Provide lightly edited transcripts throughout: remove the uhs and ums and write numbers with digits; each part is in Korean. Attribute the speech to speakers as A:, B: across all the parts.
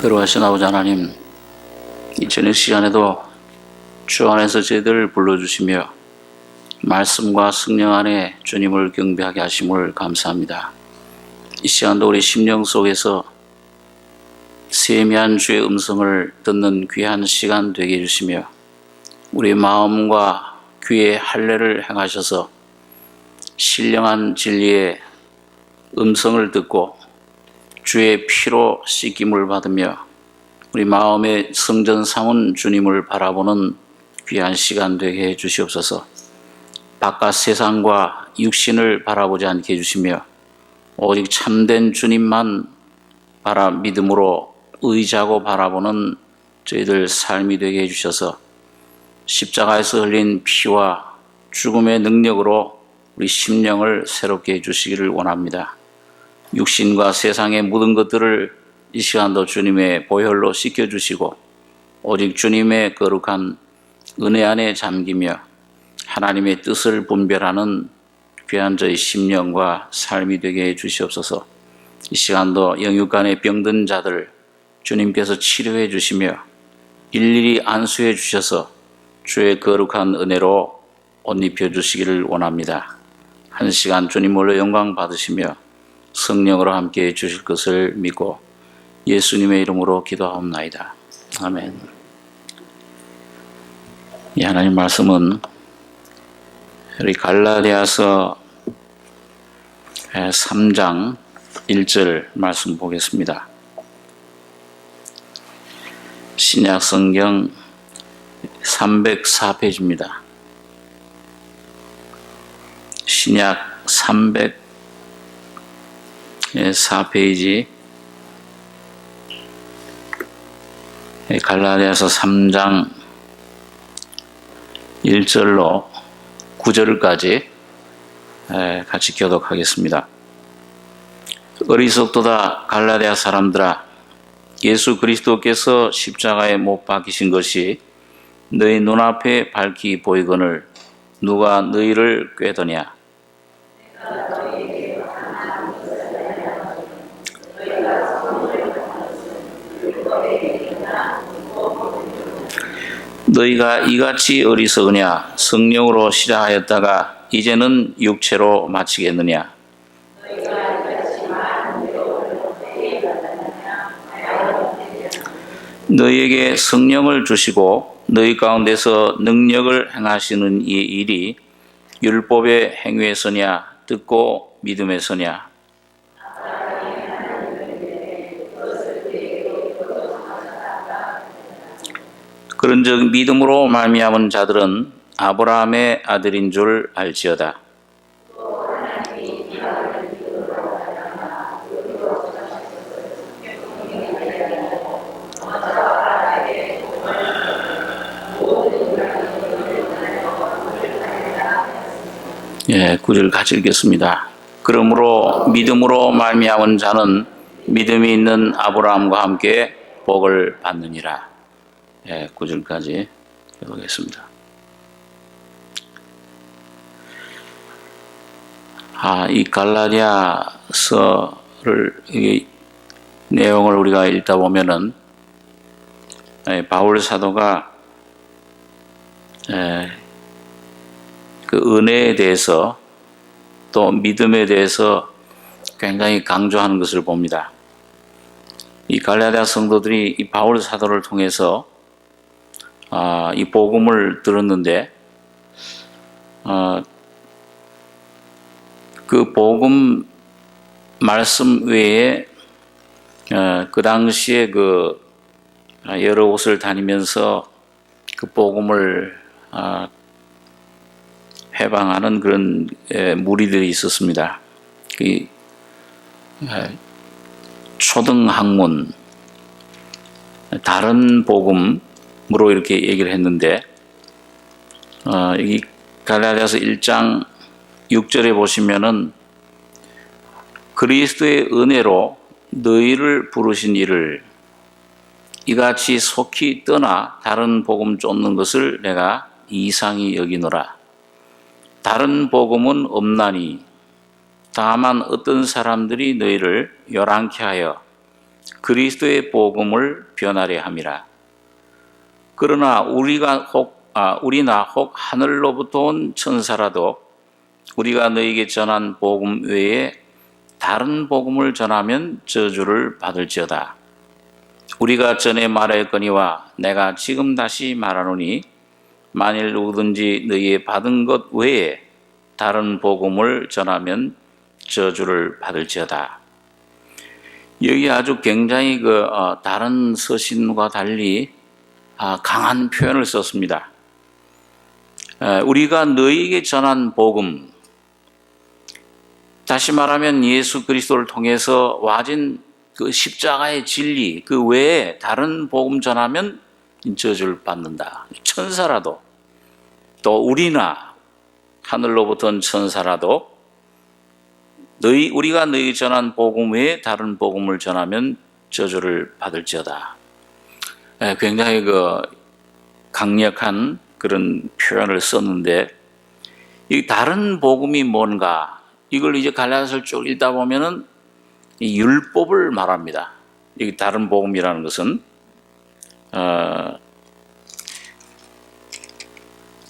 A: 거룩하신 아버지 하나님, 이 저녁 시간에도 주 안에서 저희들을 불러주시며 말씀과 성령 안에 주님을 경배하게 하심을 감사합니다. 이 시간도 우리 심령 속에서 세미한 주의 음성을 듣는 귀한 시간 되게 해주시며 우리 마음과 귀에 할례를 행하셔서 신령한 진리의 음성을 듣고 주의 피로 씻김을 받으며 우리 마음의 성전 삼은 주님을 바라보는 귀한 시간 되게 해 주시옵소서. 바깥 세상과 육신을 바라보지 않게 해주시며 오직 참된 주님만 믿음으로 의지하고 바라보는 저희들 삶이 되게 해주셔서 십자가에서 흘린 피와 죽음의 능력으로 우리 심령을 새롭게 해주시기를 원합니다. 육신과 세상의 모든 것들을 이 시간도 주님의 보혈로 씻겨주시고 오직 주님의 거룩한 은혜 안에 잠기며 하나님의 뜻을 분별하는 귀한 저희 심령과 삶이 되게 해 주시옵소서. 이 시간도 영육간에 병든 자들 주님께서 치료해 주시며 일일이 안수해 주셔서 주의 거룩한 은혜로 옷 입혀 주시기를 원합니다. 한 시간 주님으로 영광 받으시며 성령으로 함께 해 주실 것을 믿고 예수님의 이름으로 기도하옵나이다. 아멘. 이 하나님 말씀은 우리 갈라디아서 3장 1절 말씀 보겠습니다. 신약 성경 304페이지입니다. 신약 304페이지 갈라디아서 3장 1절로 9절까지 같이 교독하겠습니다. 어리석도다 갈라디아 사람들아, 예수 그리스도께서 십자가에 못 박히신 것이 너희 눈앞에 밝히 보이거늘 누가 너희를 꾀더냐? 너희가 이같이 어리석으냐? 성령으로 시작하였다가 이제는 육체로 마치겠느냐? 너희에게 성령을 주시고 너희 가운데서 능력을 행하시는 이 일이 율법의 행위에서냐 듣고 믿음에서냐? 그런즉 믿음으로 말미암은 자들은 아브라함의 아들인 줄 알지어다. 예, 9절 같이 읽겠습니다. 그러므로 믿음으로 말미암은 자는 믿음이 있는 아브라함과 함께 복을 받느니라. 예, 9절까지 읽겠습니다. 이 갈라디아서를 이 내용을 우리가 읽다 보면은 바울 사도가 그 은혜에 대해서 또 믿음에 대해서 굉장히 강조하는 것을 봅니다. 이 갈라디아 성도들이 이 바울 사도를 통해서 이 복음을 들었는데 그 복음 말씀 외에 그 당시에 그 여러 곳을 다니면서 그 복음을 회방하는 그런 무리들이 있었습니다. 그 초등학문, 다른 복음으로 이렇게 얘기를 했는데 여기 갈라디아서 1장 6절에 보시면은 그리스도의 은혜로 너희를 부르신 이를 이같이 속히 떠나 다른 복음 쫓는 것을 내가 이상히 여기노라. 다른 복음은 없나니 다만 어떤 사람들이 너희를 요란케 하여 그리스도의 복음을 변하려 함이라. 그러나 우리나 혹 하늘로부터 온 천사라도 우리가 너에게 전한 복음 외에 다른 복음을 전하면 저주를 받을지어다. 우리가 전에 말하였거니와 내가 지금 다시 말하노니 만일 누구든지 너희의 받은 것 외에 다른 복음을 전하면 저주를 받을지어다. 여기 아주 굉장히 다른 서신과 달리 강한 표현을 썼습니다. 우리가 너희에게 전한 복음, 다시 말하면 예수 그리스도를 통해서 와진 그 십자가의 진리 그 외에 다른 복음 전하면 저주를 받는다. 천사라도 또 우리나 하늘로부터 온 천사라도 우리가 너희 전한 복음 외에 다른 복음을 전하면 저주를 받을지어다. 굉장히 강력한 그런 표현을 썼는데, 이 다른 복음이 뭔가, 이걸 이제 갈라디아서를 쭉 읽다 보면은 이 율법을 말합니다. 이 다른 복음이라는 것은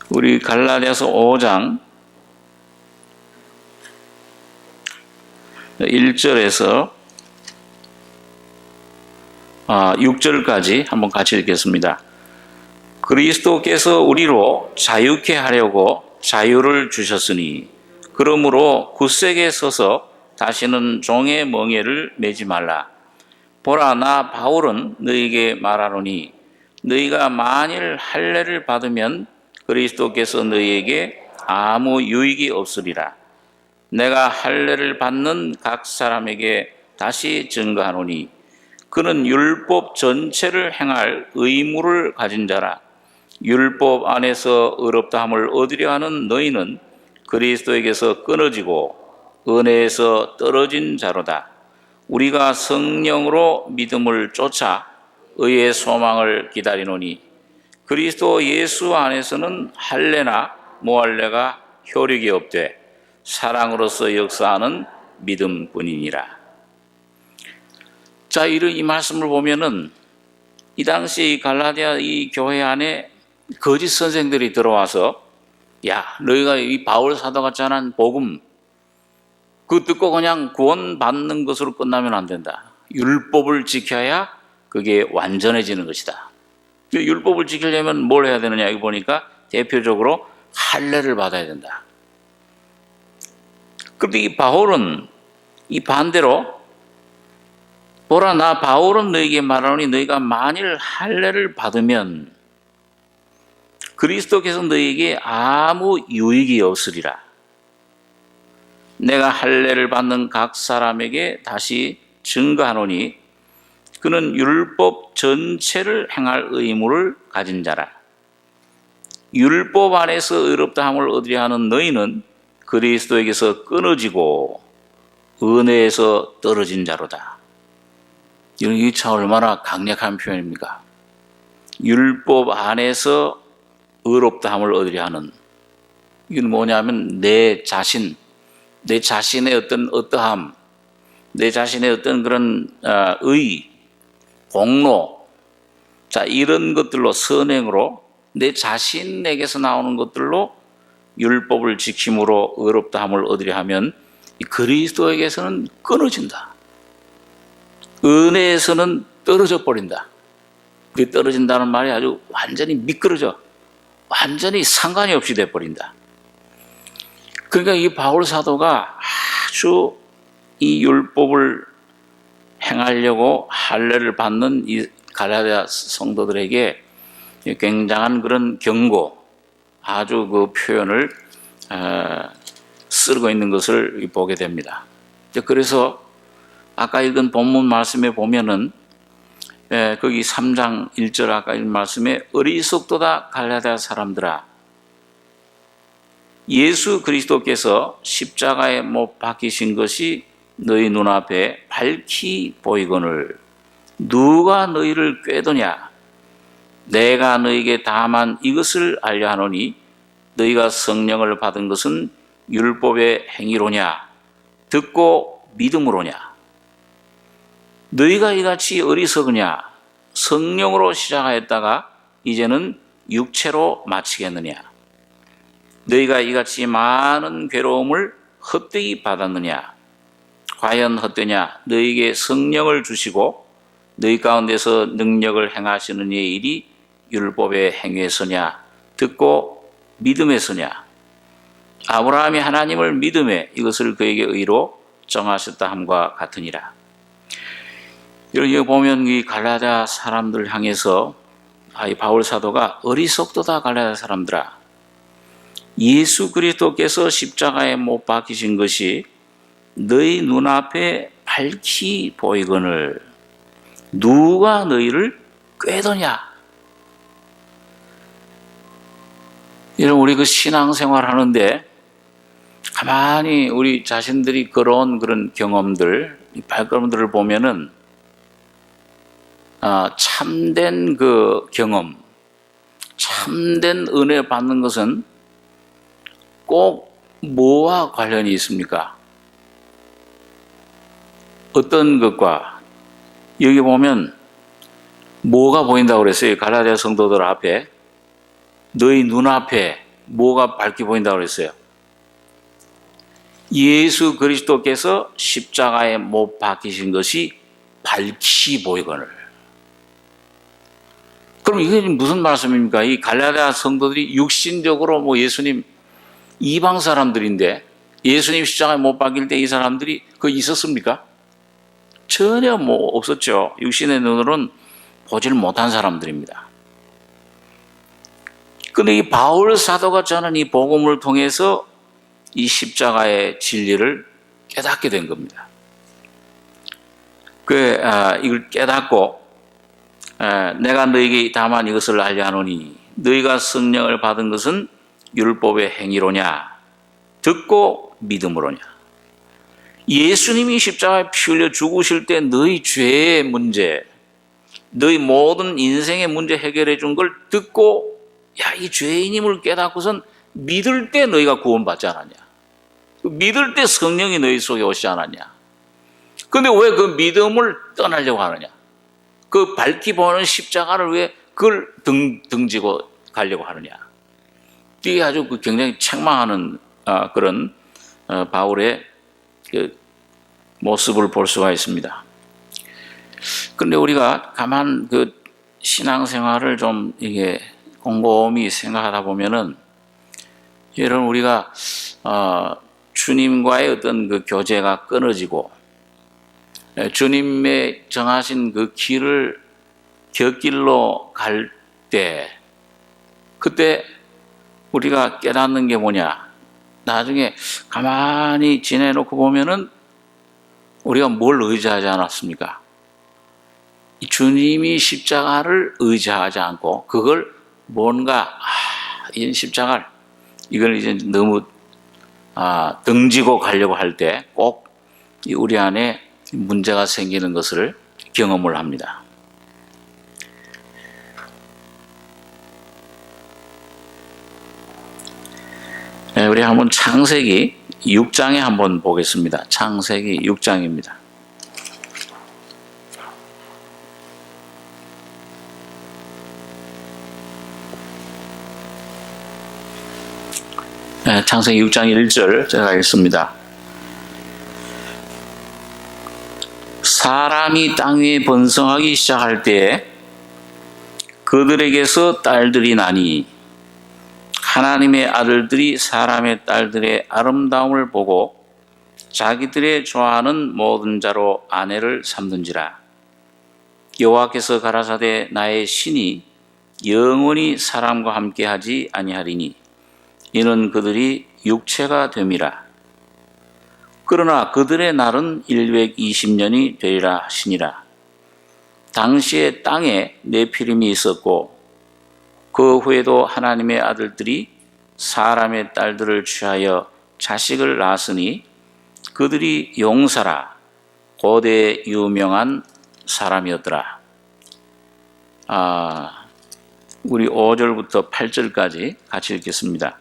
A: 우리 갈라디아서 5장 1절에서 6절까지 한번 같이 읽겠습니다. 그리스도께서 우리로 자유케 하려고 자유를 주셨으니 그러므로 굳세게 서서 다시는 종의 멍에를 매지 말라. 보라, 나 바울은 너희에게 말하노니 너희가 만일 할례를 받으면 그리스도께서 너희에게 아무 유익이 없으리라. 내가 할례를 받는 각 사람에게 다시 증거하노니 그는 율법 전체를 행할 의무를 가진 자라. 율법 안에서 의롭다함을 얻으려 하는 너희는 그리스도에게서 끊어지고 은혜에서 떨어진 자로다. 우리가 성령으로 믿음을 쫓아 의의 소망을 기다리노니 그리스도 예수 안에서는 할례나 무할례가 효력이 없되 사랑으로서 역사하는 믿음뿐이니라. 자, 이 말씀을 보면은 이 당시 갈라디아 이 교회 안에 거짓 선생들이 들어와서, 야, 너희가 이 바울 사도가 전한 복음 그거 듣고 그냥 구원받는 것으로 끝나면 안 된다. 율법을 지켜야 그게 완전해지는 것이다. 율법을 지키려면 뭘 해야 되느냐, 여기 보니까 대표적으로 할례를 받아야 된다. 그런데 이 바울은 이 반대로, 보라, 나 바울은 너희에게 말하노니 너희가 만일 할례를 받으면 그리스도께서 너희에게 아무 유익이 없으리라. 내가 할례를 받는 각 사람에게 다시 증거하노니 그는 율법 전체를 행할 의무를 가진 자라. 율법 안에서 의롭다함을 얻으려 하는 너희는 그리스도에게서 끊어지고 은혜에서 떨어진 자로다. 이게 참 얼마나 강력한 표현입니까? 율법 안에서 의롭다함을 얻으려 하는, 이건 뭐냐면 내 자신의 어떤 어떠함, 내 자신의 어떤 그런 공로, 자, 이런 것들로, 선행으로 내 자신에게서 나오는 것들로 율법을 지킴으로 의롭다함을 얻으려 하면 그리스도에게서는 끊어진다. 은혜에서는 떨어져 버린다. 그 떨어진다는 말이 아주 완전히 미끄러져, 완전히 상관이 없이 돼버린다. 그러니까 이 바울 사도가 아주 이 율법을 행하려고 할례를 받는 이 갈라디아 성도들에게 굉장한 그런 경고, 아주 그 표현을 쓰고 있는 것을 보게 됩니다. 그래서 아까 읽은 본문 말씀에 보면은 거기 3장 1절 아까 읽은 말씀에 어리석도다 갈라디아 사람들아, 예수 그리스도께서 십자가에 못 박히신 것이 너희 눈앞에 밝히 보이거늘 누가 너희를 꾀더냐. 내가 너희에게 다만 이것을 알려 하노니 너희가 성령을 받은 것은 율법의 행위로냐 듣고 믿음으로냐. 너희가 이같이 어리석으냐? 성령으로 시작하였다가 이제는 육체로 마치겠느냐? 너희가 이같이 많은 괴로움을 헛되이 받았느냐? 과연 헛되냐? 너희에게 성령을 주시고 너희 가운데서 능력을 행하시는 이의 일이 율법의 행위에서냐? 듣고 믿음에서냐? 아브라함이 하나님을 믿음에 이것을 그에게 의로 정하셨다 함과 같으니라. 여기 보면 이 갈라디아 사람들 향해서 이 바울 사도가 어리석도다 갈라디아 사람들아, 예수 그리스도께서 십자가에 못 박히신 것이 너희 눈앞에 밝히 보이거늘 누가 너희를 꾀더냐? 이런 우리 그 신앙생활 하는데 가만히 우리 자신들이 걸어온 그런 경험들, 발걸음들을 보면은 참된 그 경험, 참된 은혜 받는 것은 꼭 뭐와 관련이 있습니까? 어떤 것과? 여기 보면 뭐가 보인다고 그랬어요? 갈라디아 성도들 앞에 너희 눈앞에 뭐가 밝게 보인다고 그랬어요? 예수 그리스도께서 십자가에 못 박히신 것이 밝히 보이거늘. 그럼 이게 무슨 말씀입니까? 이 갈라디아 성도들이 육신적으로 예수님 이방 사람들인데 예수님 십자가에 못 박힐 때 이 사람들이 거기 있었습니까? 전혀 없었죠. 육신의 눈으로는 보지를 못한 사람들입니다. 그런데 이 바울 사도가 저는 이 복음을 통해서 이 십자가의 진리를 깨닫게 된 겁니다. 이걸 깨닫고 내가 너에게 다만 이것을 알려 하노니 너희가 성령을 받은 것은 율법의 행위로냐 듣고 믿음으로냐. 예수님이 십자가에 피 흘려 죽으실 때 너희 죄의 문제, 너희 모든 인생의 문제 해결해 준 걸 듣고 이 죄인임을 깨닫고선 믿을 때 너희가 구원받지 않았냐? 믿을 때 성령이 너희 속에 오시지 않았냐? 그런데 왜 그 믿음을 떠나려고 하느냐? 그 밝히 보는 십자가를 왜 그걸 등지고 가려고 하느냐? 이게 아주 굉장히 책망하는 그런 바울의 그 모습을 볼 수가 있습니다. 그런데 우리가 가만 그 신앙생활을 좀 이게 곰곰이 생각하다 보면은 여러분 우리가 주님과의 어떤 그 교제가 끊어지고 주님의 정하신 그 길을 곁길로 갈 때 그때 우리가 깨닫는 게 뭐냐? 나중에 가만히 지내놓고 보면은 우리가 뭘 의지하지 않았습니까? 주님이 십자가를 의지하지 않고 그걸 뭔가 이 십자가를 이걸 이제 너무 등지고 가려고 할 때 꼭 우리 안에 문제가 생기는 것을 경험을 합니다. 우리 한번 창세기 6장에 한번 보겠습니다. 창세기 6장입니다. 창세기 6장 1절 제가 읽습니다. 사람이 땅 위에 번성하기 시작할 때에 그들에게서 딸들이 나니 하나님의 아들들이 사람의 딸들의 아름다움을 보고 자기들의 좋아하는 모든 자로 아내를 삼든지라. 여호와께서 가라사대 나의 신이 영원히 사람과 함께하지 아니하리니 이는 그들이 육체가 됨이라. 그러나 그들의 날은 120년이 되리라 하시니라. 당시에 땅에 네피림이 있었고 그 후에도 하나님의 아들들이 사람의 딸들을 취하여 자식을 낳았으니 그들이 용사라 고대 유명한 사람이었더라. 우리 5절부터 8절까지 같이 읽겠습니다.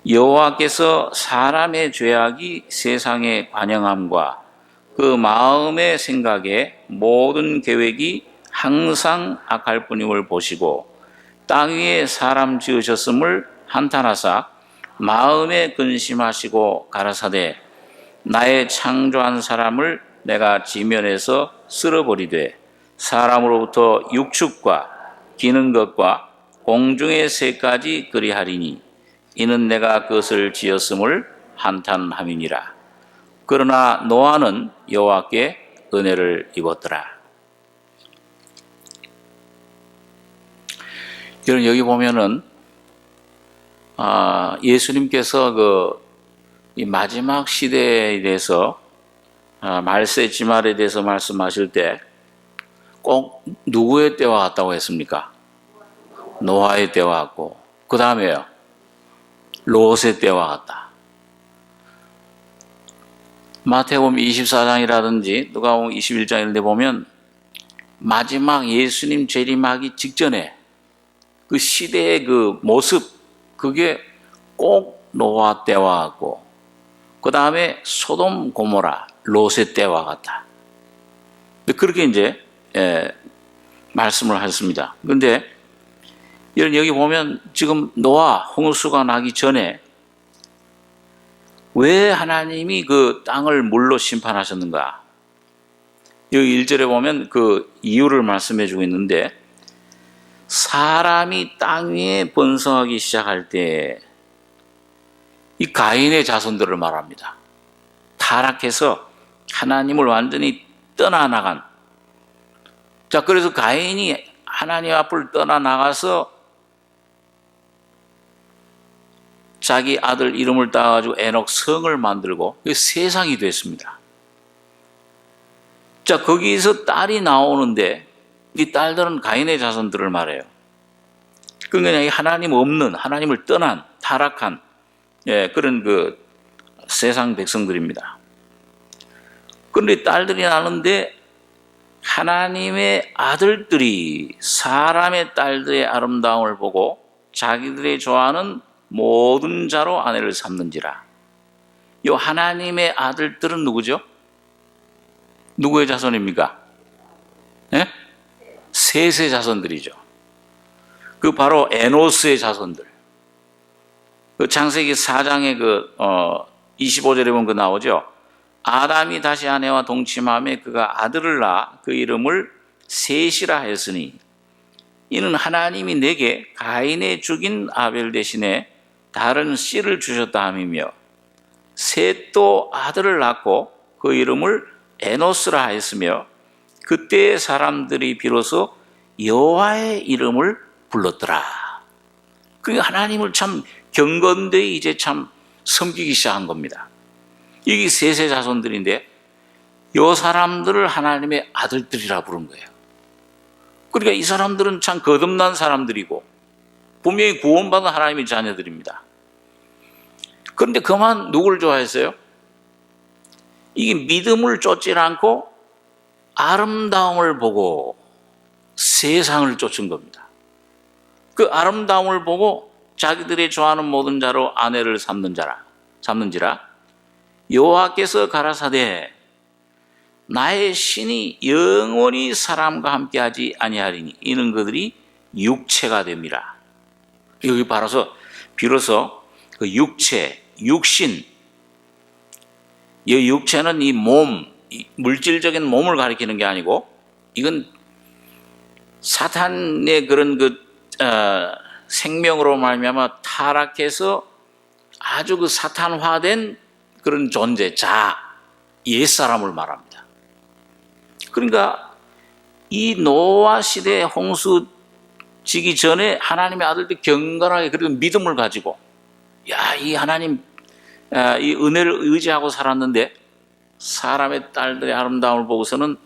A: 여호와께서 사람의 죄악이 세상에 관영함과 그 마음의 생각에 모든 계획이 항상 악할 뿐임을 보시고 땅 위에 사람 지으셨음을 한탄하사 마음에 근심하시고 가라사대 나의 창조한 사람을 내가 지면에서 쓸어버리되 사람으로부터 육축과 기는 것과 공중의 새까지 그리하리니 이는 내가 그것을 지었음을 한탄함이니라. 그러나 노아는 여호와께 은혜를 입었더라. 여기 보면은 예수님께서 이 마지막 시대에 대해서 말세 지말에 대해서 말씀하실 때 꼭 누구의 때와 같다고 했습니까? 노아의 때와 같고 그 다음에요 롯의 때와 같다. 마태복음 24장이라든지 누가복음 21장 이런 데 보면 마지막 예수님 재림하기 직전에 그 시대의 그 모습 그게 꼭 노아 때와 같고 그 다음에 소돔 고모라 롯의 때와 같다. 그렇게 이제 말씀을 하셨습니다. 그런데 여기 보면 지금 노아 홍수가 나기 전에 왜 하나님이 그 땅을 물로 심판하셨는가? 여기 1절에 보면 그 이유를 말씀해 주고 있는데 사람이 땅 위에 번성하기 시작할 때 이 가인의 자손들을 말합니다. 타락해서 하나님을 완전히 떠나나간. 자, 그래서 가인이 하나님 앞을 떠나나가서 자기 아들 이름을 따가지고 에녹 성을 만들고 세상이 됐습니다. 자, 거기서 딸이 나오는데 이 딸들은 가인의 자손들을 말해요. 그러니까 하나님 없는, 하나님을 떠난, 타락한 그런 그 세상 백성들입니다. 그런데 딸들이 나는데 하나님의 아들들이 사람의 딸들의 아름다움을 보고 자기들이 좋아하는 모든 자로 아내를 삼는지라. 이 하나님의 아들들은 누구죠? 누구의 자손입니까? 네? 셋의 자손들이죠. 그 바로 에노스의 자손들. 그 창세기 4장에 25절에 보면 그 나오죠. 아담이 다시 아내와 동침하며 그가 아들을 낳아 그 이름을 셋이라 했으니 이는 하나님이 내게 가인의 죽인 아벨 대신에 다른 씨를 주셨다 함이며 셋도 아들을 낳고 그 이름을 에노스라 했으며 그때의 사람들이 비로소 여호와의 이름을 불렀더라. 그러니까 하나님을 참 경건되이 이제 참 섬기기 시작한 겁니다. 이게 셋의 자손들인데 이 사람들을 하나님의 아들들이라 부른 거예요. 그러니까 이 사람들은 참 거듭난 사람들이고 분명히 구원받은 하나님의 자녀들입니다. 그런데 그만 누구를 좋아했어요? 이게 믿음을 쫓지 않고 아름다움을 보고 세상을 쫓은 겁니다. 그 아름다움을 보고 자기들이 좋아하는 모든 자로 아내를 삼는지라 여호와께서 가라사대 나의 신이 영원히 사람과 함께하지 아니하리니 이는 그들이 육체가 됨이라. 여기 비로소 그 육체, 육신, 이 육체는 이 몸, 물질적인 몸을 가리키는 게 아니고 이건 사탄의 그런 생명으로 말미암아 타락해서 아주 그 사탄화된 그런 존재, 옛사람을 말합니다. 그러니까 이 노아 시대 홍수 지기 전에 하나님의 아들들이 경건하게 그래도 믿음을 가지고 이 하나님 이 은혜를 의지하고 살았는데 사람의 딸들의 아름다움을 보고서는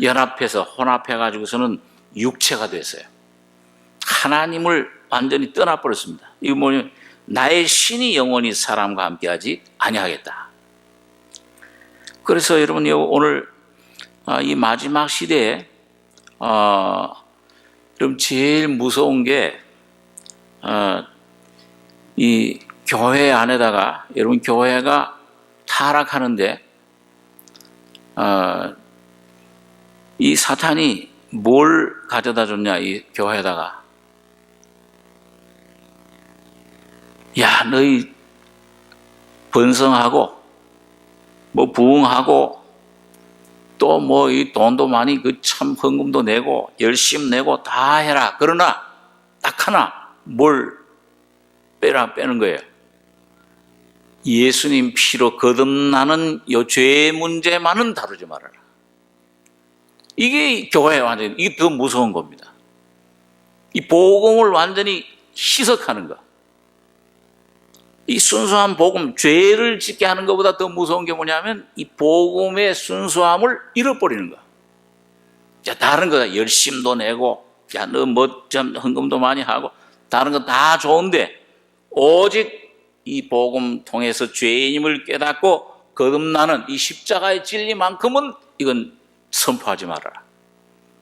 A: 연합해서 혼합해 가지고서는 육체가 됐어요. 하나님을 완전히 떠나버렸습니다. 이거 뭐냐면 나의 신이 영원히 사람과 함께하지 아니하겠다. 그래서 여러분 오늘 이 마지막 시대에 그럼 제일 무서운 게 이 교회 안에다가 여러분 교회가 타락하는데 이 사탄이 뭘 가져다 줬냐, 이 교회에다가. 야, 너희 번성하고, 뭐 부흥하고, 또 뭐 이 돈도 많이 그 참 헌금도 내고, 열심히 내고 다 해라. 그러나, 딱 하나, 뭘 빼는 거예요. 예수님 피로 거듭나는 요 죄 문제만은 다루지 말아라. 이게 교회의 완전히, 이게 더 무서운 겁니다. 이 복음을 완전히 희석하는 거. 이 순수한 복음, 죄를 짓게 하는 것보다 더 무서운 게 뭐냐면 이 복음의 순수함을 잃어버리는 거. 자, 다른 거다. 열심도 내고, 야, 너 뭐 좀 헌금도 많이 하고, 다른 거 다 좋은데, 오직 이 복음 통해서 죄인임을 깨닫고 거듭나는 이 십자가의 진리만큼은 이건 선포하지 말아라.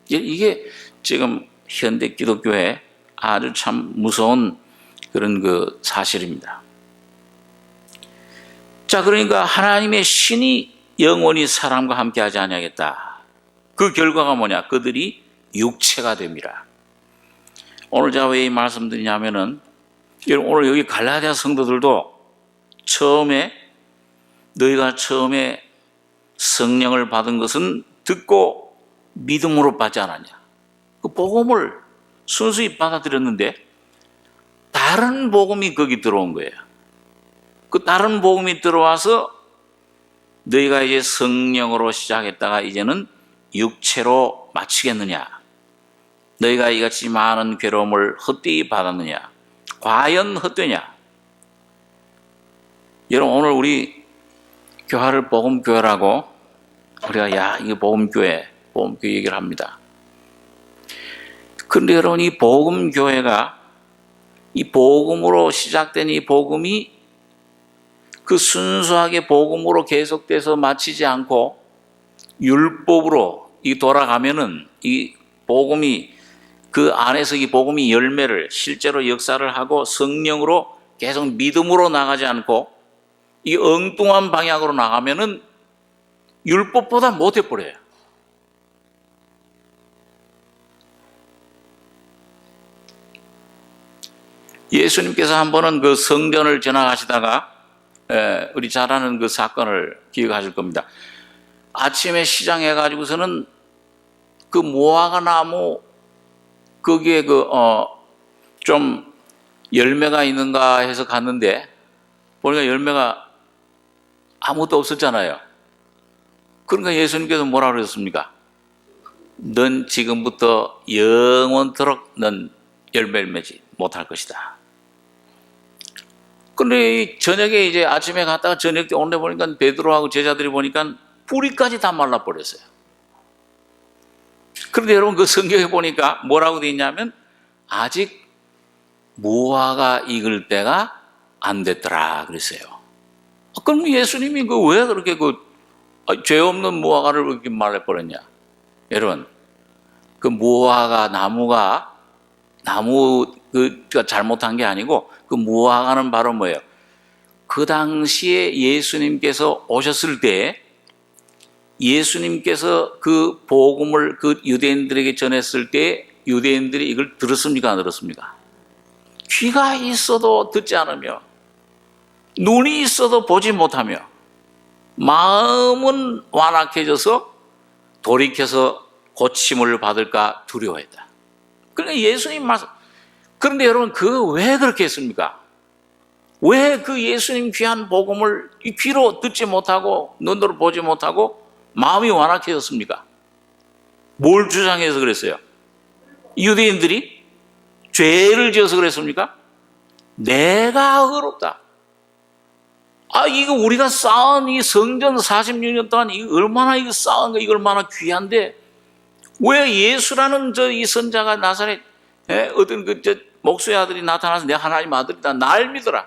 A: 이게 지금 현대 기독교의 아주 참 무서운 그런 그 사실입니다. 자, 그러니까 하나님의 신이 영원히 사람과 함께 하지 아니하겠다. 그 결과가 뭐냐? 그들이 육체가 됩니다. 오늘 제가 왜 이 말씀드리냐면은, 여러분, 오늘 여기 갈라디아 성도들도 너희가 처음에 성령을 받은 것은 듣고 믿음으로 받지 않았냐. 그 복음을 순수히 받아들였는데 다른 복음이 거기 들어온 거예요. 그 다른 복음이 들어와서 너희가 이제 성령으로 시작했다가 이제는 육체로 마치겠느냐. 너희가 이같이 많은 괴로움을 헛되이 받았느냐. 과연 헛되냐? 여러분, 오늘 우리 교회를 복음교회라고 우리가 이게 복음교회 얘기를 합니다. 그런데 여러분, 이 복음교회가 이 복음으로 시작된 이 복음이 그 순수하게 복음으로 계속돼서 마치지 않고 율법으로 돌아가면은 이 복음이 그 안에서 이 복음이 열매를 실제로 역사를 하고 성령으로 계속 믿음으로 나가지 않고 이 엉뚱한 방향으로 나가면은 율법보다 못해버려요. 예수님께서 한 번은 그 성전을 지나가시다가 우리 잘 아는 그 사건을 기억하실 겁니다. 아침에 시장에 가지고서는 그 무화과 나무 거기에 좀 열매가 있는가 해서 갔는데 보니까 열매가 아무것도 없었잖아요. 그러니까 예수님께서 뭐라 그러셨습니까? 넌 지금부터 영원토록 넌 열매를 맺지 못할 것이다. 근데 저녁에 이제 아침에 갔다가 저녁 때 오늘 보니까 베드로하고 제자들이 보니까 뿌리까지 다 말라버렸어요. 그런데 여러분 그 성경에 보니까 뭐라고 되어 있냐면 아직 무화과 익을 때가 안 됐더라 그랬어요. 그럼 예수님이 왜 그렇게 죄 없는 무화과를 그렇게 말해버렸냐? 여러분, 그 무화과 나무가 잘못한 게 아니고 그 무화과는 바로 뭐예요? 그 당시에 예수님께서 오셨을 때 예수님께서 그 복음을 그 유대인들에게 전했을 때 유대인들이 이걸 들었습니까? 안 들었습니까? 귀가 있어도 듣지 않으며 눈이 있어도 보지 못하며 마음은 완악해져서 돌이켜서 고침을 받을까 두려워했다. 그러니까 예수님 말씀. 그런데 여러분 왜 그렇게 했습니까? 왜 그 예수님 귀한 복음을 귀로 듣지 못하고 눈으로 보지 못하고 마음이 완악해졌습니까? 뭘 주장해서 그랬어요? 유대인들이 죄를 지어서 그랬습니까? 내가 의롭다. 이거 우리가 쌓은 이 성전 46년 동안 이거 얼마나 이거 쌓은 거 이거 얼마나 귀한데 왜 예수라는 이 선자가 나사렛 어떤 목수의 아들이 나타나서 내 하나님 아들이다. 날 믿어라.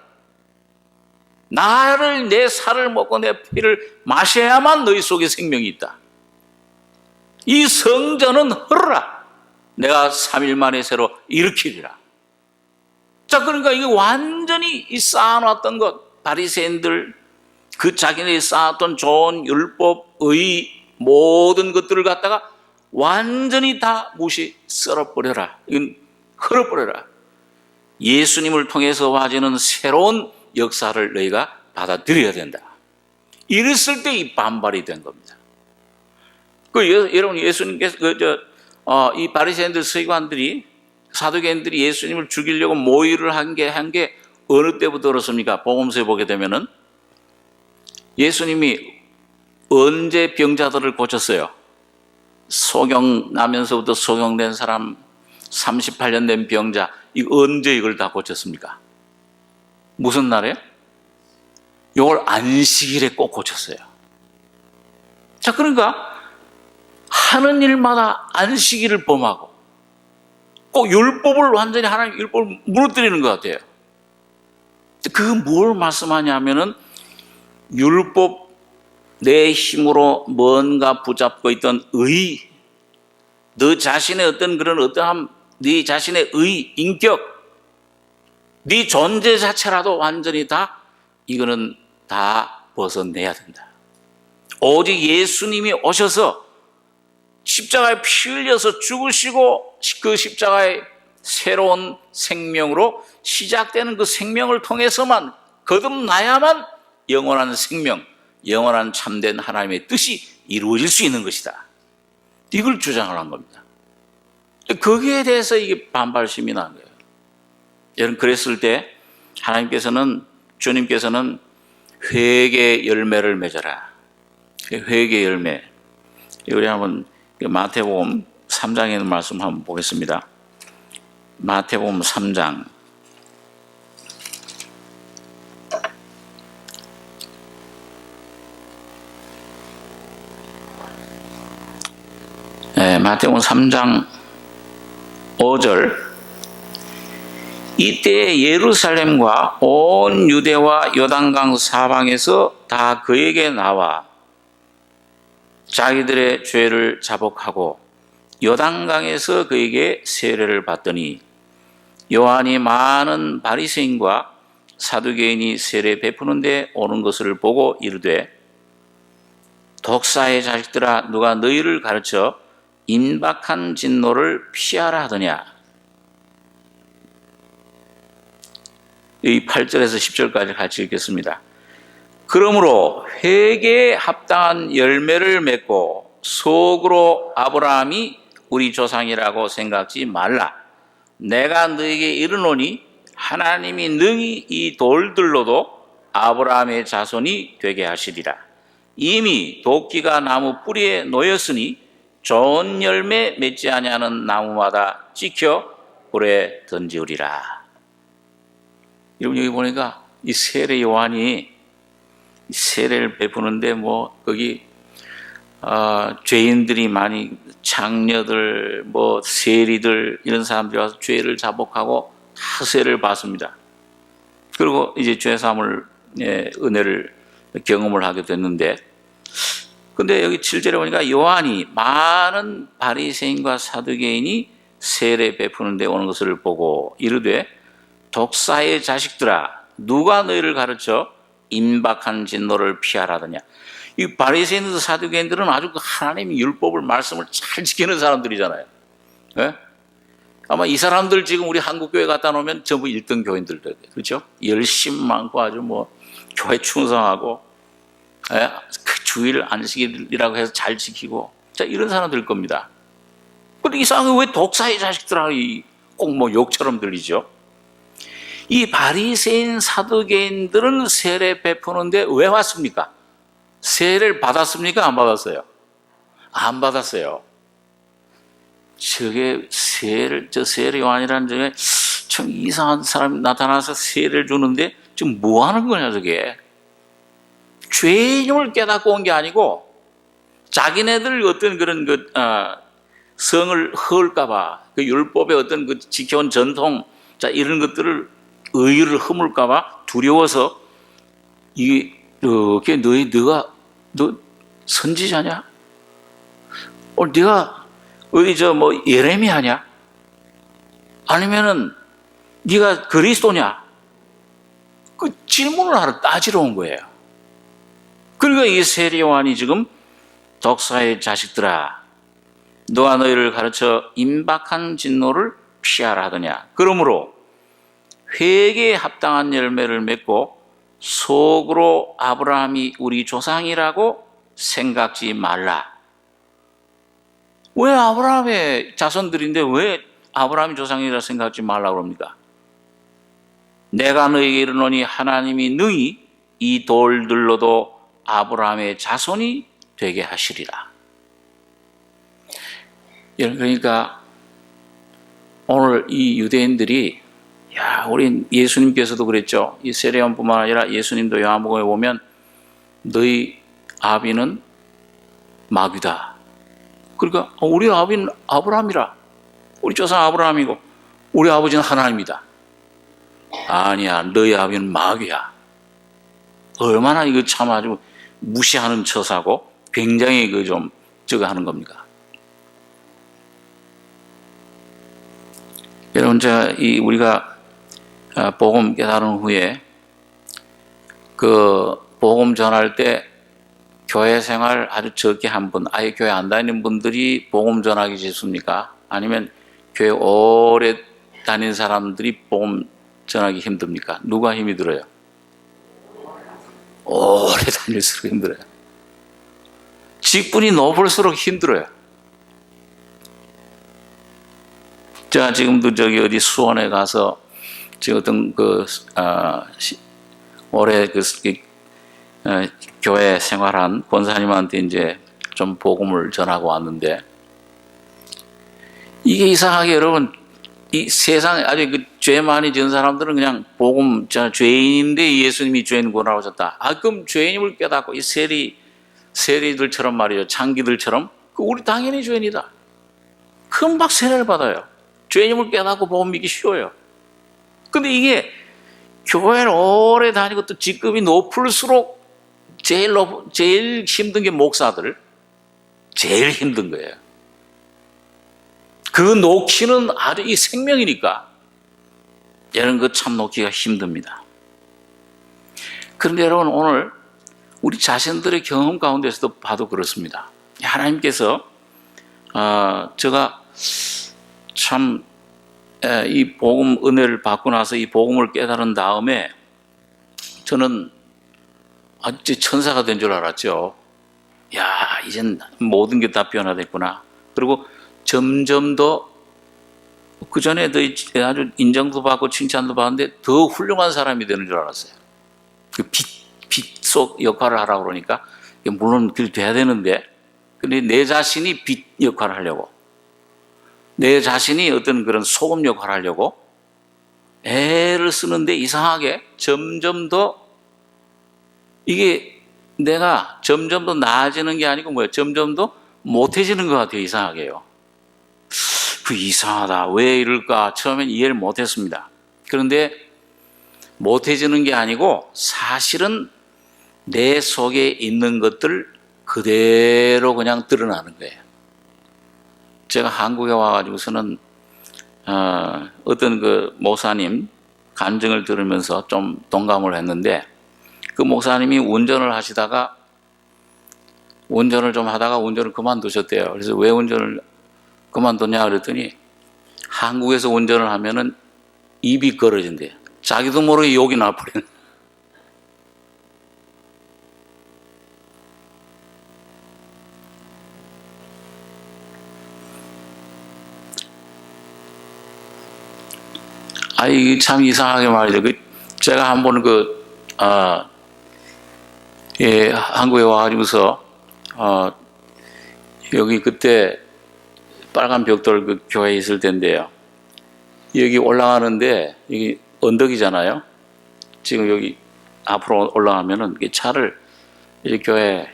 A: 나를 내 살을 먹고 내 피를 마셔야만 너희 속에 생명이 있다. 이 성전은 헐어라. 내가 3일 만에 새로 일으키리라. 자, 그러니까 이게 완전히 이 쌓아놨던 것, 바리새인들 그 자기네들이 쌓았던 좋은 율법의 모든 것들을 갖다가 완전히 다 무시 썰어버려라. 이건 헐어버려라. 예수님을 통해서 와지는 새로운 역사를 너희가 받아들여야 된다. 이랬을 때 이 반발이 된 겁니다. 여러분, 예수님께서 이 바리새인들, 서기관들이, 사두개인들이 예수님을 죽이려고 모의를 한 게 어느 때부터 그렇습니까? 복음서에 보게 되면은 예수님이 언제 병자들을 고쳤어요? 소경나면서부터 소경된 사람, 38년 된 병자, 언제 이걸 다 고쳤습니까? 무슨 날에요? 이걸 안식일에 꼭 고쳤어요. 자, 그러니까 하는 일마다 안식일을 범하고 꼭 율법을 완전히 하나님 율법을 무너뜨리는 것 같아요. 그 뭘 말씀하냐면은 율법 내 힘으로 뭔가 붙잡고 있던 의, 너 자신의 어떤 그런 어떠한 네 자신의 의, 인격, 네 존재 자체라도 완전히 다 이거는 다 벗어내야 된다. 오직 예수님이 오셔서 십자가에 피 흘려서 죽으시고 그 십자가의 새로운 생명으로 시작되는 그 생명을 통해서만 거듭나야만 영원한 생명, 영원한 참된 하나님의 뜻이 이루어질 수 있는 것이다. 이걸 주장을 한 겁니다. 거기에 대해서 이게 반발심이 난 거예요. 여러분, 그랬을 때 하나님께서는, 주님께서는 회개 열매를 맺어라. 회개 열매. 우리 한번 마태복음 3장에 있는 말씀 한번 보겠습니다. 마태복음 3장. 마태복음 3장 5절. 이때 예루살렘과 온 유대와 요단강 사방에서 다 그에게 나와 자기들의 죄를 자복하고 요단강에서 그에게 세례를 받더니 요한이 많은 바리새인과 사두개인이 세례 베푸는 데 오는 것을 보고 이르되 독사의 자식들아, 누가 너희를 가르쳐 임박한 진노를 피하라 하더냐. 이 8절에서 10절까지 같이 읽겠습니다. 그러므로 회개에 합당한 열매를 맺고 속으로 아브라함이 우리 조상이라고 생각지 말라. 내가 너에게 이르노니 하나님이 능히 이 돌들로도 아브라함의 자손이 되게 하시리라. 이미 도끼가 나무 뿌리에 놓였으니 좋은 열매 맺지 아니하는 나무마다 찍혀 불에 던지우리라. 여러분, 여기 보니까 이 세례 요한이 세례를 베푸는데 거기 죄인들이 많이, 장녀들, 세리들, 이런 사람들이 와서 죄를 자복하고 다 세례를 받습니다. 그리고 이제 죄사함을, 은혜를 경험을 하게 됐는데, 근데 여기 7절에 보니까 요한이 많은 바리새인과 사두개인이 세례 베푸는 데 오는 것을 보고 이르되 독사의 자식들아, 누가 너희를 가르쳐 임박한 진노를 피하라더냐. 이 바리새인들, 사두개인들은 아주 그 하나님의 율법을, 말씀을 잘 지키는 사람들이잖아요. 네? 아마 이 사람들 지금 우리 한국교회 갖다 놓으면 전부 1등 교인들, 그렇죠? 열심 많고 아주 교회 충성하고, 그 주일 안식일이라고 해서 잘 지키고, 자, 이런 사람들 겁니다. 근데 이상하게 왜 독사의 자식들아, 꼭 욕처럼 들리죠? 이 바리새인, 사두개인들은 세례 베푸는데 왜 왔습니까? 세례를 받았습니까? 안 받았어요? 안 받았어요. 저 세례 요한이라는 중에 참 이상한 사람이 나타나서 세례를 주는데 지금 뭐 하는 거냐, 저게? 죄인임을 깨닫고 온 게 아니고 자기네들 어떤 그런 성을 허울까봐, 그 율법의 어떤 그 지켜온 전통, 자, 이런 것들을 의의를 허물까봐 두려워서 이렇게 너 선지자냐? 네가 어디 예레미야냐? 아니면은 네가 그리스도냐? 그 질문을 하러 따지러 온 거예요. 그러니까 이 세례 요한이 지금 독사의 자식들아, 너가 너희를 가르쳐 임박한 진노를 피하라 하더냐. 그러므로 회개에 합당한 열매를 맺고 속으로 아브라함이 우리 조상이라고 생각지 말라. 왜 아브라함의 자손들인데 왜 아브라함이 조상이라 생각지 말라 그럽니까? 내가 너에게 이르노니 하나님이 능히 이 돌들로도 아브라함의 자손이 되게 하시리라. 그러니까 오늘 이 유대인들이, 우리 예수님께서도 그랬죠. 이 세례요한뿐만 아니라 예수님도 요한복음에 보면 너희 아비는 마귀다. 그러니까 우리 아비는 아브라함이라. 우리 조상 아브라함이고 우리 아버지는 하나님이다. 아니야, 너희 아비는 마귀야. 얼마나 이거 참 아주 무시하는 처사고 굉장히 그 좀 저거 하는 겁니까? 여러분, 우리가 복음 깨달은 후에 그 복음 전할 때 교회 생활 아주 적게 한 분, 아예 교회 안 다니는 분들이 복음 전하기 쉽습니까? 아니면 교회 오래 다닌 사람들이 복음 전하기 힘듭니까? 누가 힘이 들어요? 오래 다닐수록 힘들어요. 직분이 높을수록 힘들어요. 제가 지금도 어디 수원에 가서 지금 어떤 올해 교회 생활한 권사님한테 이제 좀 복음을 전하고 왔는데, 이게 이상하게 여러분, 이 세상에 아주 죄 많이 지은 사람들은 그냥 복음, 죄인인데 예수님이 죄인 구원하셨다. 그럼 죄인임을 깨닫고 이 세리들처럼 말이죠. 창기들처럼, 우리 당연히 죄인이다. 그럼 막 세례를 받아요. 죄인임을 깨닫고 복음 믿기 쉬워요. 근데 이게 교회를 오래 다니고 또 직급이 높을수록 제일 힘든 게 목사들. 제일 힘든 거예요. 그 놓기는 아주 이 생명이니까 이런 거 참 놓기가 힘듭니다. 그런데 여러분, 오늘 우리 자신들의 경험 가운데서도 봐도 그렇습니다. 하나님께서 제가 참 이 복음 은혜를 받고 나서 이 복음을 깨달은 다음에 저는 아주 천사가 된 줄 알았죠. 이젠 모든 게 다 변화됐구나. 그리고 점점 더 그전에도 아주 인정도 받고 칭찬도 받는데 더 훌륭한 사람이 되는 줄 알았어요. 그 빛 속 역할을 하라고 그러니까 물론 그렇게 돼야 되는데, 근데 내 자신이 빛 역할을 하려고, 내 자신이 어떤 그런 소금 역할을 하려고 애를 쓰는데 이상하게 점점 더 이게 내가 점점 더 나아지는 게 아니고 점점 더 못해지는 것 같아요. 이상하게요. 이상하다. 왜 이럴까? 처음엔 이해를 못했습니다. 그런데 못해지는 게 아니고 사실은 내 속에 있는 것들 그대로 그냥 드러나는 거예요. 제가 한국에 와가지고서는 어떤 그 목사님 간증을 들으면서 좀 동감을 했는데, 그 목사님이 운전을 하시다가 운전을 좀 하다가 운전을 그만두셨대요. 그래서 왜 운전을 그만뒀냐 그랬더니 한국에서 운전을 하면은 입이 걸어진대요. 자기도 모르게 욕이 나버리는. 이게 참 이상하게 말이죠. 제가 한번 한국에 와가지고서 여기 그때 빨간 벽돌 그 교회에 있을 텐데요. 여기 올라가는데 여기 언덕이잖아요. 지금 여기 앞으로 올라가면은 차를 이 교회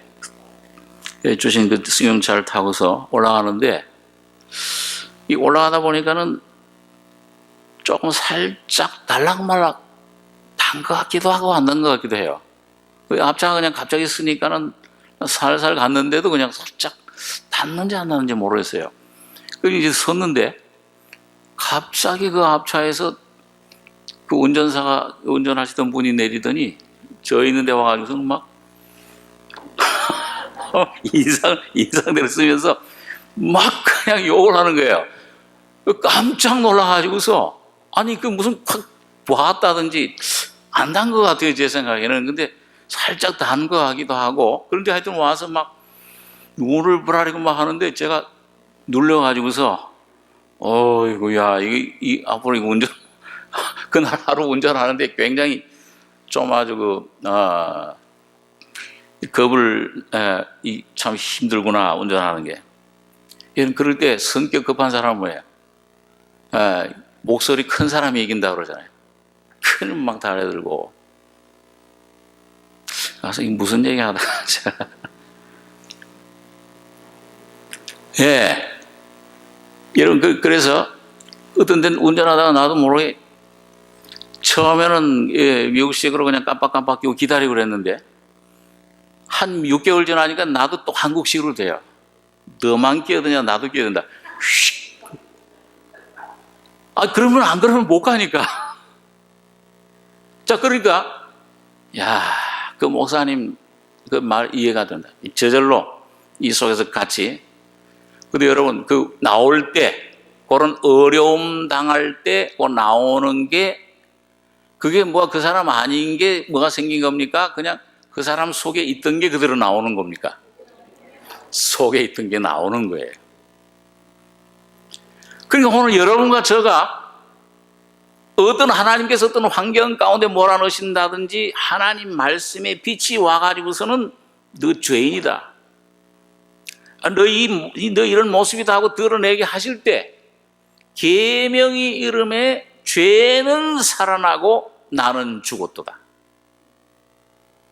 A: 주신 그 승용차를 타고서 올라가는데, 이 올라가다 보니까는 조금 살짝 달락말락 단 것 같기도 하고 안 단 것 같기도 해요. 앞차가 그냥 갑자기 쓰니까는 살살 갔는데도 그냥 살짝 닿는지 안 닿는지 모르겠어요. 그리고 이제 섰는데 갑자기 그 앞차에서 그 운전하시던 분이 내리더니 저 있는 데 와가지고서 막 인상대로 쓰면서 막 그냥 욕을 하는 거예요. 깜짝 놀라가지고서, 아니, 그 무슨 확 보았다든지 안 단 것 같아요, 제 생각에는. 근데 살짝 단 것 같기도 하고, 그런데 하여튼 와서 막 눈을 부라리고 막 하는데 제가 눌려가지고서, 어이구야, 앞으로 이거 운전, 그날 하루 운전하는데 굉장히 좀 아주 참 힘들구나, 운전하는 게. 그럴 때 성격 급한 사람은 뭐예요? 목소리 큰 사람이 이긴다 그러잖아요. 큰 막 달려들고. 그래서 이 무슨 얘기 하다가 제가. 예. 여러분, 그래서 어떤 데는 운전하다가 나도 모르게 처음에는 미국식으로 그냥 깜빡깜빡 끼고 기다리고 그랬는데 한 6개월 지나니까 나도 또 한국식으로 돼요. 너만 끼어드냐, 나도 끼어든다. 그러면 안 그러면 못 가니까. 자, 그러니까, 그 목사님 그 말 이해가 된다. 저절로 이 속에서 같이. 근데 여러분, 나올 때, 그런 어려움 당할 때, 나오는 게, 그게 그 사람 아닌 게 뭐가 생긴 겁니까? 그냥 그 사람 속에 있던 게 그대로 나오는 겁니까? 속에 있던 게 나오는 거예요. 그러니까 오늘 여러분과 제가 어떤 하나님께서 어떤 환경 가운데 몰아넣으신다든지 하나님 말씀의 빛이 와가지고서는 너 죄인이다, 너 이런 모습이다 하고 드러내게 하실 때 계명이 이름에 죄는 살아나고 나는 죽었도다.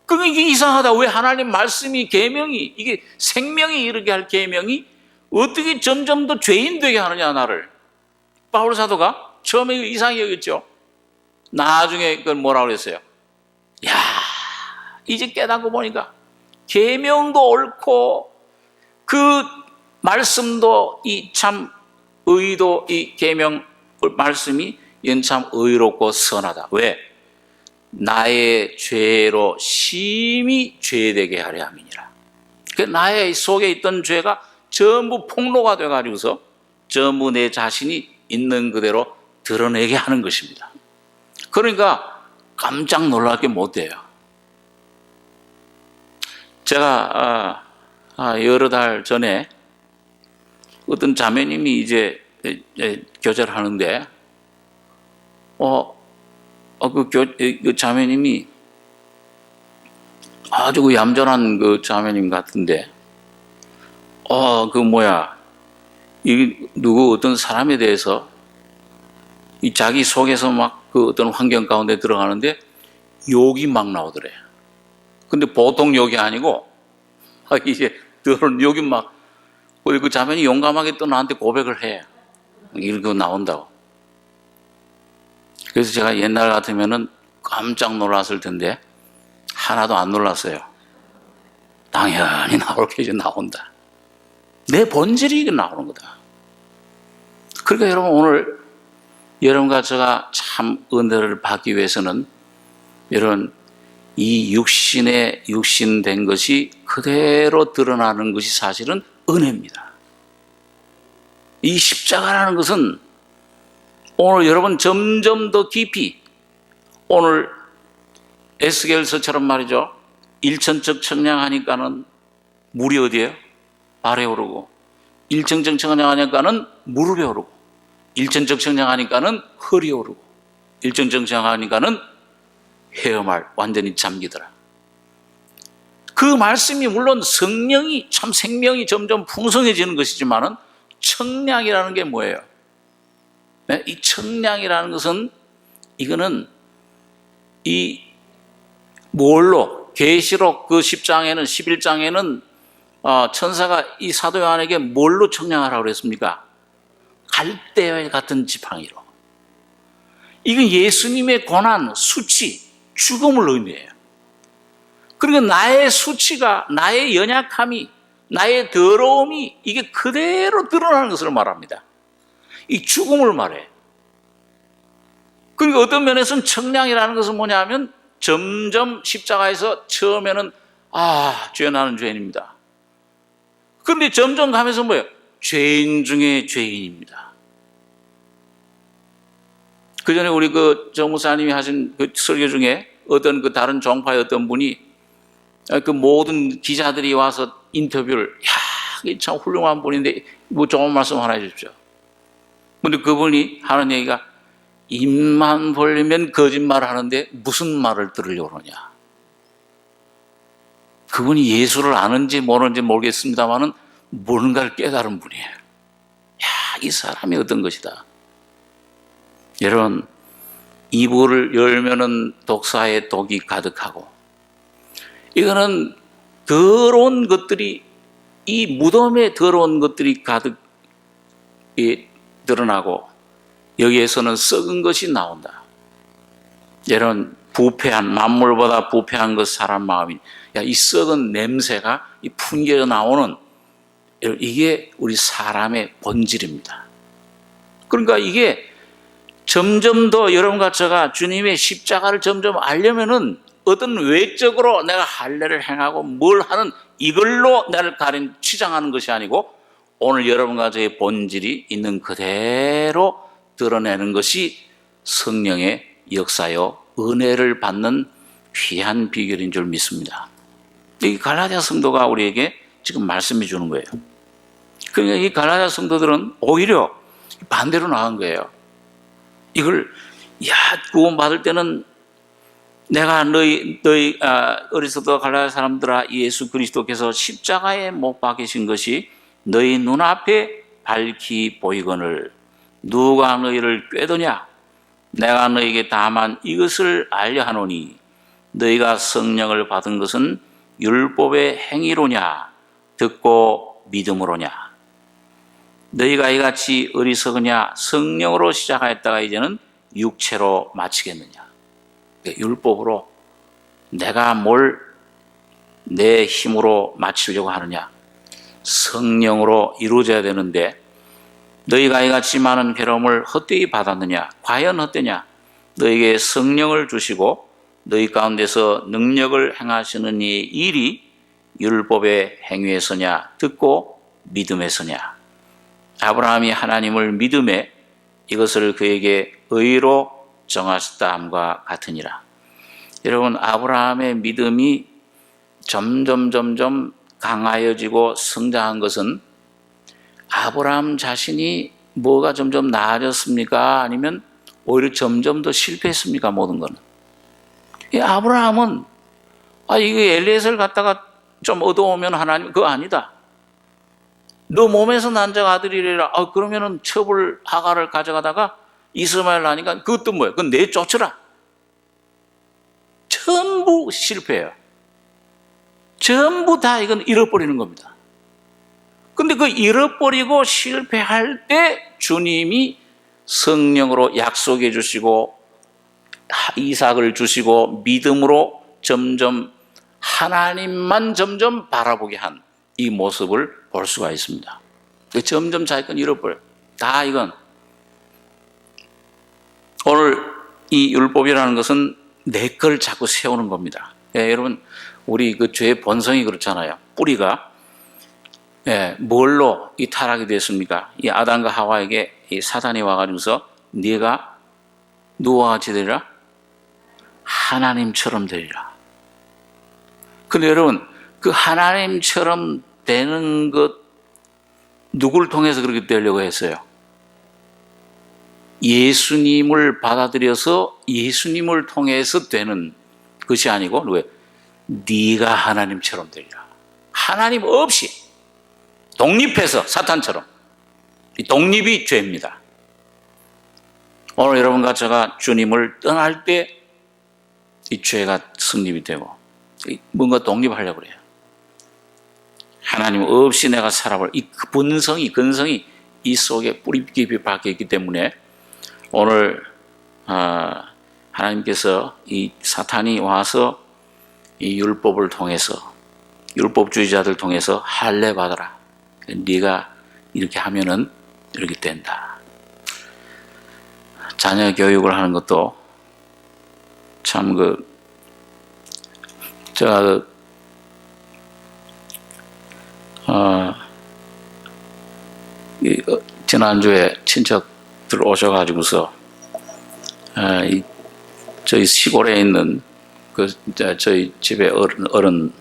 A: 그러니까 이게 이상하다. 왜 하나님 말씀이 계명이, 이게 생명이 이르게 할 계명이 어떻게 점점 더 죄인 되게 하느냐, 나를. 바울 사도가 처음에 이상히 여겼죠. 나중에 그걸 뭐라고 그랬어요? 이제 깨닫고 보니까 계명도 옳고 그 말씀도 이 참 의도, 이 계명 말씀이 연참 의롭고 선하다. 왜? 나의 죄로 심히 죄되게 하려 함이니라. 나의 속에 있던 죄가 전부 폭로가 돼가지고서 전부 내 자신이 있는 그대로 드러내게 하는 것입니다. 그러니까 깜짝 놀랄 게 못 돼요. 제가 여러 달 전에 어떤 자매님이 이제 교제를 하는데 그 자매님이 아주 얌전한 그 자매님 같은데 이 누구 어떤 사람에 대해서 이 자기 속에서 막 그 어떤 환경 가운데 들어가는데 욕이 막 나오더래. 근데 보통 욕이 아니고 이제 들어온 욕이 막, 그 자매니 용감하게 또 나한테 고백을 해. 이거 나온다고. 그래서 제가 옛날 같으면은 깜짝 놀랐을 텐데 하나도 안 놀랐어요. 당연히 나올 게 이제 나온다. 내 본질이 나오는 거다. 그러니까 여러분, 오늘 여러분과 제가 참 은혜를 받기 위해서는 여러분, 이 육신된 것이 그대로 드러나는 것이 사실은 은혜입니다. 이 십자가라는 것은 오늘 여러분 점점 더 깊이, 오늘 에스겔서처럼 말이죠, 일천적 청량하니까는 물이 어디에요? 발에 오르고, 일천적 청량하니까는 무릎에 오르고, 일천적 청량하니까는 허리에 오르고, 일천적 청량하니까는 헤엄할 완전히 잠기더라. 그 말씀이 물론 성령이 참 생명이 점점 풍성해지는 것이지만은 청량이라는 게 뭐예요? 네? 이 청량이라는 것은 이거는 이 뭘로 계시록 그 10장에는 11장에는 천사가 이 사도 요한에게 뭘로 청량하라고 그랬습니까? 갈대와 같은 지팡이로. 이건 예수님의 고난, 수치, 죽음을 의미해요. 그러니까 나의 수치가, 나의 연약함이, 나의 더러움이 이게 그대로 드러나는 것을 말합니다. 이 죽음을 말해. 그러니까 어떤 면에서는 청량이라는 것은 뭐냐면 점점 십자가에서 처음에는 죄 나는 죄인입니다. 그런데 점점 가면서 뭐예요? 죄인 중에 죄인입니다. 그 전에 우리 그 정무사님이 하신 그 설교 중에 어떤 그 다른 종파의 어떤 분이 그 모든 기자들이 와서 인터뷰를, 야, 참 훌륭한 분인데 뭐 좋은 말씀 하나 해주십시오. 근데 그분이 하는 얘기가, 입만 벌리면 거짓말을 하는데 무슨 말을 들으려고 그러냐. 그분이 예수를 아는지 모르는지 모르겠습니다만은 뭔가를 깨달은 분이에요. 야, 이 사람이 어떤 것이다. 여러분, 이불을 열면은 독사의 독이 가득하고, 이거는 더러운 것들이, 이 무덤에 더러운 것들이 가득 드러나고, 여기에서는 썩은 것이 나온다. 여러분, 부패한, 만물보다 부패한 것 사람 마음이, 야, 이 썩은 냄새가 이 풍겨져 나오는, 이게 우리 사람의 본질입니다. 그러니까 이게 점점 더 여러분과 제가 주님의 십자가를 점점 알려면은 어떤 외적으로 내가 할례를 행하고 뭘 하는 이걸로 나를 가린 치장하는 것이 아니고, 오늘 여러분과 저의 본질이 있는 그대로 드러내는 것이 성령의 역사요 은혜를 받는 귀한 비결인 줄 믿습니다. 이 갈라디아 성도가 우리에게 지금 말씀해 주는 거예요. 그러니까 이 갈라디아 성도들은 오히려 반대로 나간 거예요. 이걸, 야, 구원받을 때는 내가 너희 어리석도 갈라디아 사람들아, 예수 그리스도께서 십자가에 못 박히신 것이 너희 눈앞에 밝히 보이거늘 누가 너희를 꾀더냐. 내가 너희에게 다만 이것을 알려 하노니 너희가 성령을 받은 것은 율법의 행위로냐 듣고 믿음으로냐. 너희가 이같이 어리석으냐. 성령으로 시작하였다가 이제는 육체로 마치겠느냐. 율법으로 내가 뭘 내 힘으로 마치려고 하느냐. 성령으로 이루어져야 되는데 너희가 이같이 많은 괴로움을 헛되이 받았느냐. 과연 헛되냐. 너희에게 성령을 주시고 너희 가운데서 능력을 행하시는 이 일이 율법의 행위에서냐 듣고 믿음에서냐. 아브라함이 하나님을 믿음에 이것을 그에게 의로 정하셨다 함과 같으니라. 여러분, 아브라함의 믿음이 점점 강하여지고 성장한 것은 아브라함 자신이 뭐가 점점 나아졌습니까? 아니면 오히려 점점 더 실패했습니까? 모든 거는. 이 아브라함은, 이거 엘리에셀 갖다가 좀 얻어오면 하나님, 그거 아니다. 너 몸에서 난 자가 아들이래라. 그러면은 첩을 하가를 가져가다가 이스마엘 나니까 그것도 뭐야? 그건 내쫓으라. 전부 실패예요. 전부 다 이건 잃어버리는 겁니다. 근데 그 잃어버리고 실패할 때 주님이 성령으로 약속해 주시고 이삭을 주시고 믿음으로 점점 하나님만 점점 바라보게 한 이 모습을 볼 수가 있습니다. 점점 자기 건 잃어버려요. 다 이건. 오늘 이 율법이라는 것은 내 걸 자꾸 세우는 겁니다. 여러분, 우리 그 죄의 본성이 그렇잖아요. 뿌리가 뭘로 이 타락이 됐습니까? 이 아담과 하와에게 이 사단이 와가지고서 네가 누구와 같이 되리라? 하나님처럼 되리라. 근데 여러분, 그 하나님처럼 되는 것 누구를 통해서 그렇게 되려고 했어요? 예수님을 받아들여서 예수님을 통해서 되는 것이 아니고 누구예요? 네가 하나님처럼 되리라. 하나님 없이 독립해서 사탄처럼. 이 독립이 죄입니다. 오늘 여러분과 제가 주님을 떠날 때 이 죄가 성립이 되고 뭔가 독립하려고 그래요. 하나님 없이 내가 살아볼 이 본성이, 근성이 이 속에 뿌리 깊이 박혀 있기 때문에 오늘 하나님께서 이 사탄이 와서 이 율법을 통해서 율법주의자들 통해서 할례 받아라. 네가 이렇게 하면은 이렇게 된다. 자녀 교육을 하는 것도 참 제가 지난주에 친척들 오셔가지고서 저희 시골에 있는 저희 집에 어른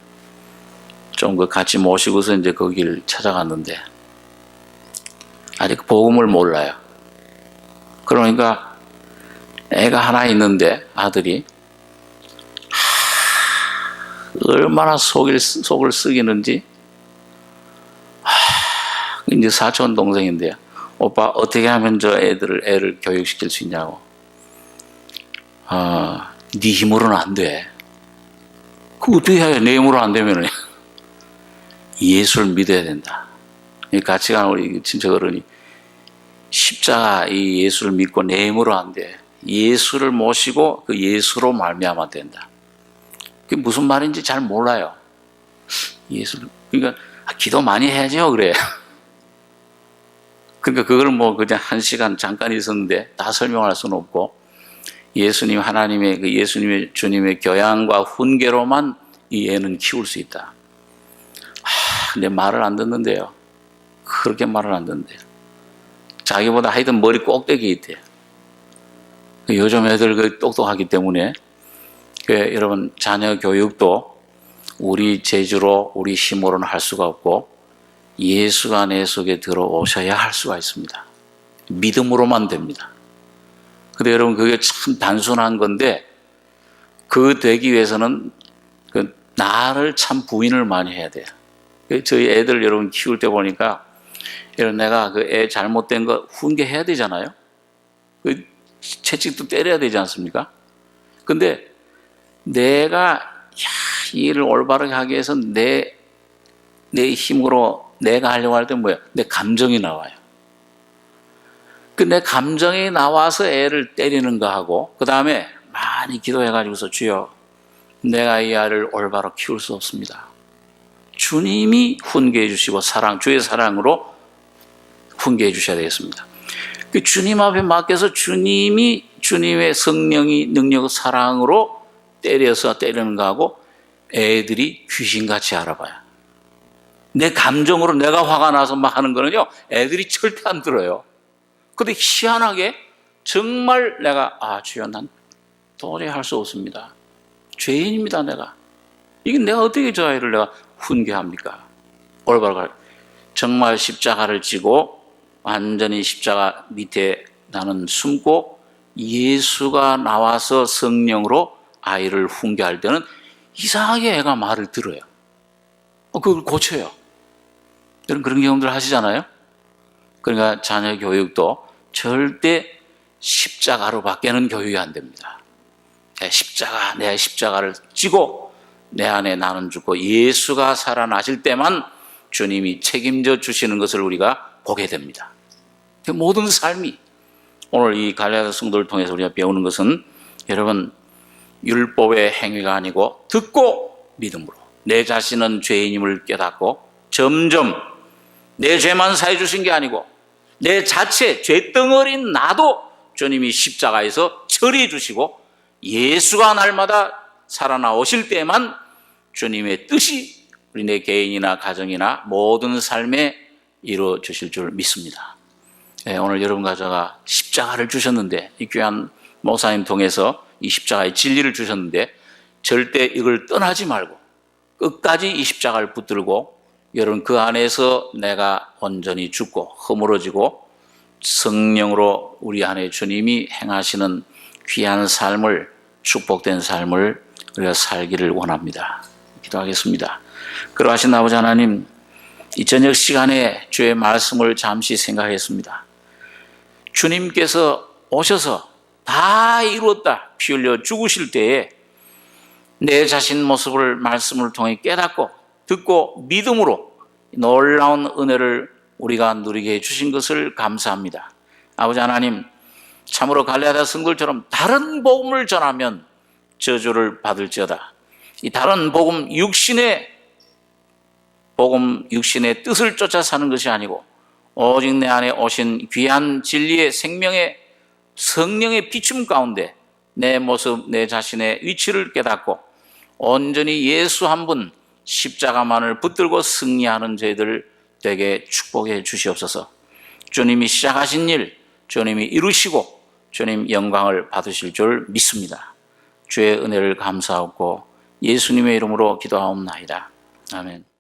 A: 좀 같이 모시고서 이제 거기를 찾아갔는데 아직 복음을 몰라요. 그러니까 애가 하나 있는데 아들이 얼마나 속을 썩이는지. 이제 사촌 동생인데요. 오빠 어떻게 하면 저 애를 교육시킬 수 있냐고. 네 힘으로는 안 돼. 그거 어떻게 해야 내 힘으로 안 되면 예수를 믿어야 된다. 같이 가는 우리 친척 어른이 십자가 이 예수를 믿고 내 힘으로 안 돼. 예수를 모시고 그 예수로 말미암아 된다. 그게 무슨 말인지 잘 몰라요. 예수를 그러니까 기도 많이 해야죠 그래. 그러니까 그걸 뭐 그냥 한 시간 잠깐 있었는데 다 설명할 수는 없고 예수님 하나님의 그 예수님의 주님의 교양과 훈계로만 이 애는 키울 수 있다. 근데 말을 안 듣는데요. 그렇게 말을 안 듣는데요. 자기보다 하여튼 머리 꼭대기 있대요. 요즘 애들 그 똑똑하기 때문에 여러분 자녀 교육도 우리 재주로 우리 힘으로는 할 수가 없고 예수가 내 속에 들어오셔야 할 수가 있습니다. 믿음으로만 됩니다. 근데 여러분 그게 참 단순한 건데 그 되기 위해서는 나를 참 부인을 많이 해야 돼요. 저희 애들 여러분 키울 때 보니까 여러분 내가 그 애 잘못된 거 훈계해야 되잖아요. 채찍도 때려야 되지 않습니까? 근데 내가 이 일을 올바르게 하기 위해서 내 힘으로 내가 하려고 할 때 뭐야? 내 감정이 나와요. 내 감정이 나와서 애를 때리는 거 하고 그 다음에 많이 기도해가지고서 주여 내가 이 아이를 올바로 키울 수 없습니다. 주님이 훈계해 주시고 주의 사랑으로 훈계해 주셔야 되겠습니다. 주님 앞에 맡겨서 주님의 성령이 능력 사랑으로 때리는 거하고 애들이 귀신같이 알아봐요. 내 감정으로 내가 화가 나서 막 하는 거는요 애들이 절대 안 들어요. 근데 희한하게 정말 내가 주여 난 도저히 할 수 없습니다. 죄인입니다 내가. 이게 내가 어떻게 저 아이를 내가 훈계합니까? 올바르게 정말 십자가를 지고 완전히 십자가 밑에 나는 숨고 예수가 나와서 성령으로 아이를 훈계할 때는 이상하게 애가 말을 들어요. 그걸 고쳐요. 여러분 그런 경험들 하시잖아요. 그러니까 자녀 교육도 절대 십자가로 밖에는 교육이 안 됩니다. 내 십자가를 지고 내 안에 나는 죽고 예수가 살아나실 때만 주님이 책임져 주시는 것을 우리가 보게 됩니다. 모든 삶이 오늘 이 갈라디아 성도를 통해서 우리가 배우는 것은 여러분 율법의 행위가 아니고 듣고 믿음으로 내 자신은 죄인임을 깨닫고 점점 내 죄만 사해 주신 게 아니고 내 자체 죄덩어리인 나도 주님이 십자가에서 처리해 주시고 예수가 날마다 살아나오실 때만 주님의 뜻이 우리 내 개인이나 가정이나 모든 삶에 이루어 주실 줄 믿습니다. 오늘 여러분과 제가 십자가를 주셨는데 이 귀한 목사님 통해서 이 십자가의 진리를 주셨는데 절대 이걸 떠나지 말고 끝까지 이 십자가를 붙들고 여러분 그 안에서 내가 온전히 죽고 허물어지고 성령으로 우리 안에 주님이 행하시는 귀한 삶을 축복된 삶을 우리가 살기를 원합니다. 기도하겠습니다. 그러하신 아버지 하나님 이 저녁 시간에 주의 말씀을 잠시 생각했습니다. 주님께서 오셔서 다 이루었다 피 흘려 죽으실 때에 내 자신 모습을 말씀을 통해 깨닫고 듣고 믿음으로 놀라운 은혜를 우리가 누리게 해주신 것을 감사합니다. 아버지 하나님 참으로 갈라디아 성도들처럼 다른 복음을 전하면 저주를 받을지어다. 이 다른 복음 육신의 뜻을 쫓아 사는 것이 아니고 오직 내 안에 오신 귀한 진리의 생명의 성령의 비춤 가운데 내 모습 내 자신의 위치를 깨닫고 온전히 예수 한 분 십자가만을 붙들고 승리하는 저희들 되게 축복해 주시옵소서. 주님이 시작하신 일 주님이 이루시고 주님 영광을 받으실 줄 믿습니다. 주의 은혜를 감사하고 예수님의 이름으로 기도하옵나이다. 아멘.